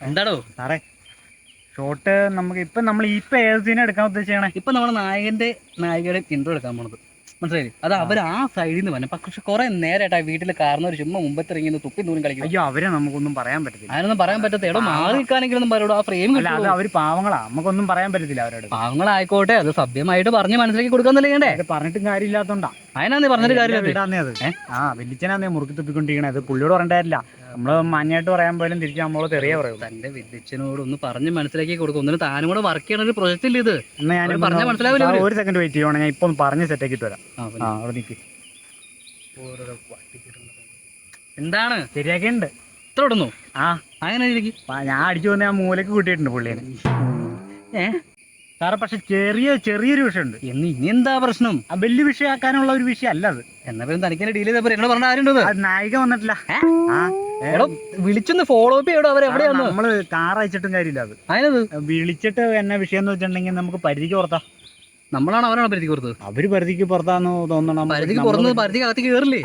എന്താടോ സാറേ ഷോട്ട് നമുക്ക് നമ്മൾ ഏത് സീനെ എടുക്കാൻ ഉദ്ദേശിക്കണേ? ഇപ്പൊ നമ്മുടെ നായികയുടെ ഇൻട്രോ എടുക്കാൻ പോണത് മനസ്സിലായി. അത് അവർ ആ സൈഡിൽ നിന്ന് വന്നെ. പക്ഷെ കുറെ നേരമായിട്ട് വീട്ടിൽ കാരണവർ ചുമ്മാ മുമ്പത്ത് ഇറങ്ങി തുപ്പി ദൂരം കളിക്കും. അയ്യോ അവരെ നമുക്കൊന്നും പറയാൻ പറ്റത്തില്ല. അതിനൊന്നും പറയാൻ പറ്റത്ത. എടോ മാറി നിൽക്കാനെങ്കിലും പറയടോ. ആ ഫ്രെയിം അല്ല അത് അവർ പാവങ്ങളാ, നമുക്കൊന്നും പറയാൻ പറ്റത്തില്ല അവരോട്. പാവങ്ങളായിക്കോട്ടെ, അത് സഭ്യമായിട്ട് പറഞ്ഞ് മനസ്സിലാക്കി കൊടുക്കാന്നല്ലേ ചെയ്യണ്ടേ? അത് പറഞ്ഞിട്ടും കാര്യമില്ലാത്തോണ്ടാ. അതിനാ പറഞ്ഞിട്ട് കാര്യമില്ല. അത് വെല്ലിച്ചനാന്നേ മുറുക്കി തുപ്പിക്കൊണ്ടിരിക്കണേ. അത് പുള്ളിയോട് പറഞ്ഞിട്ടില്ല. നമ്മള് മാന്യമായിട്ട് പറയാൻ പോലും തിരിച്ച് നമ്മളോട് തെറിയ പറയും. തന്റെ വെല്ലിച്ചനോട് ഒന്ന് പറഞ്ഞ് മനസ്സിലാക്കി കൊടുക്കും. ഒന്നിനും താനും കൂടെ വർക്ക് ചെയ്യണ ഒരു പ്രൊജക്റ്റ് ഇല്ല ഇത്. ഞാൻ പറഞ്ഞാൽ മനസ്സിലാവില്ല. ഒരു സെക്കൻഡ് വെയിറ്റ് ചെയ്യണം, ഞാൻ ഇപ്പൊ പറഞ്ഞ് സെറ്റാക്കിട്ട് വരാം. അവിടെ നിൽക്ക്. എന്താണ് ശരിയാക്കിണ്ട് ഇത്ര ഇടുന്നു? അങ്ങനെ ഞാൻ അടിച്ചു വന്ന ആ മൂലക്ക് കൂട്ടിയിട്ടുണ്ട് പുള്ളിയെ. സാറേ പക്ഷെ ചെറിയൊരു വിഷയമുണ്ട്. ഇനി എന്താ പ്രശ്നം? വലിയ വിഷയമാക്കാനുള്ള ഒരു വിഷയം അല്ല അത്. എന്നാ പിന്നെ തനിക്ക് ഡീൽ ചെയ്തപ്പോ എന്നോട് പറഞ്ഞ ആരുണ്ടോ? നായിക വന്നിട്ടില്ല. വിളിച്ചൊന്ന് ഫോളോ അപ്പ് ചെയ്യടോ. അവരെവിടെയാണ്? നമ്മള് കാർ അയച്ചിട്ടും കാര്യമില്ല. അത് അതിനത് വിളിച്ചിട്ട് എന്നെ വിഷയം എന്ന് വെച്ചിട്ടുണ്ടെങ്കിൽ നമുക്ക് പരിധിക്ക് പുറത്താ. നമ്മളാണ് അവരാണ് പരിധിക്ക് പുറത്ത്? അവര് പരിധിക്ക് പുറത്താന്ന് തോന്നണം. പരിധിക്ക് പുറത്ത് പരിധിക്ക് അകത്തേക്ക് കയറില്ലേ?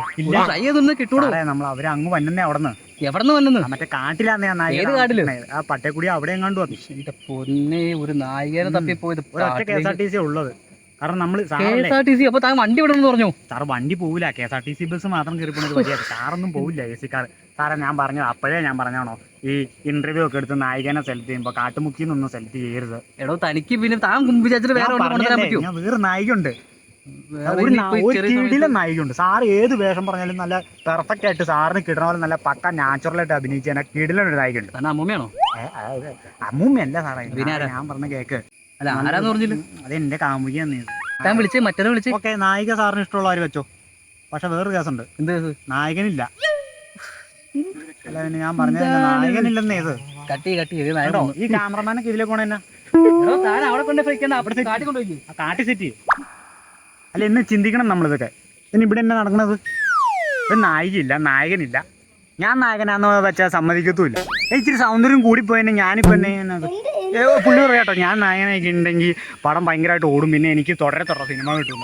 ട്രൈ ചെയ്തൊന്ന് കിട്ടൂടോ. നമ്മൾ അവര് അങ്ങ് വന്നേ അവിടെന്ന്. എവിടെന്ന് വന്നെന്ന്? മറ്റേ കാട്ടിലാന്നേ. ഏത് കാട്ടില്? ആ പട്ടേക്കുടി അവിടെ എങ്ങാണ്ട് വന്നു. എന്റെ പൊന്നെ, ഒരു നായികനെ തപ്പിപ്പോയത്. ഒരൊറ്റ KSRTC ഉള്ളത്. കാരണം നമ്മള് KSRTC. അപ്പൊ താൻ വണ്ടി വിടണമെന്ന് പറഞ്ഞു? സാറ് വണ്ടി പോവില്ല. KSRTC ബസ് മാത്രം കയറി പോകുന്നത് വലിയത്. കാറൊന്നും പോവില്ല. AC car. സാറേ ഞാൻ പറഞ്ഞത് അപ്പോഴേ ഞാൻ പറഞ്ഞാണോ, ഈ ഇന്റർവ്യൂ ഒക്കെ എടുത്ത് നായികനെ സെലക്ട് ചെയ്യുമ്പോ കാട്ടുമുക്കിന്നൊന്നും സെലക്ട് ചെയ്യരുത്. എടോ തനിക്ക് പിന്നെ താൻ വിചാരിച്ചിട്ട് വേറെ ഞാൻ വേറെ നായികയുണ്ട്, ഒരു നായികയുണ്ട്. സാറ് ഏത് വേഷം പറഞ്ഞാലും നല്ല പെർഫെക്റ്റ് ആയിട്ട് സാറിന് കിട്ടണ പോലെ നല്ല പക്ക നാച്ചുറൽ ആയിട്ട് അഭിനയിച്ച കിടിലൊരു നായികയുണ്ട്. അമ്മൂമ്മയാണോ? അമ്മൂമ്മയല്ല സാറേ, ഞാൻ പറഞ്ഞ കേക്ക്. അല്ല ആരാന്ന് പറഞ്ഞില്ല. അതെന്റെ കാമുകിയാന്ന്. ഞാൻ വിളിച്ചേ മറ്റേ വിളിച്ചേ. ഓക്കെ, നായിക സാറിന് ഇഷ്ടമുള്ളവർ വെച്ചോ. പക്ഷെ വേറൊരു കേസുണ്ട്. എന്ത്? നായകനില്ല. അല്ല പിന്നെ ഞാൻ പറഞ്ഞത് നായകനില്ലെന്നേ. ഇത് കട്ടി ഈ ക്യാമറമാനൊക്കെ ഇതിലെ പോണെന്നാ അവിടെ കൊണ്ട് കാട്ടി സെറ്റ് ചെയ്യും. അല്ല എന്നെ ചിന്തിക്കണം നമ്മളിതൊക്കെ. പിന്നെ ഇവിടെ എന്നാ നടക്കണത്? ഇപ്പം നായികയില്ല, നായകനില്ല. ഞാൻ നായകനാന്ന് വെച്ചാൽ സമ്മതിക്കത്തുമില്ല. ഇച്ചിരി സൗന്ദര്യം കൂടിപ്പോയെന്നെ ഞാനിപ്പോൾ എന്നെ പുള്ളി പറയാട്ടോ, ഞാൻ നായകനായിട്ടുണ്ടെങ്കിൽ പടം ഭയങ്കരമായിട്ട് ഓടും, പിന്നെ എനിക്ക് തുടരെ സിനിമ കിട്ടും.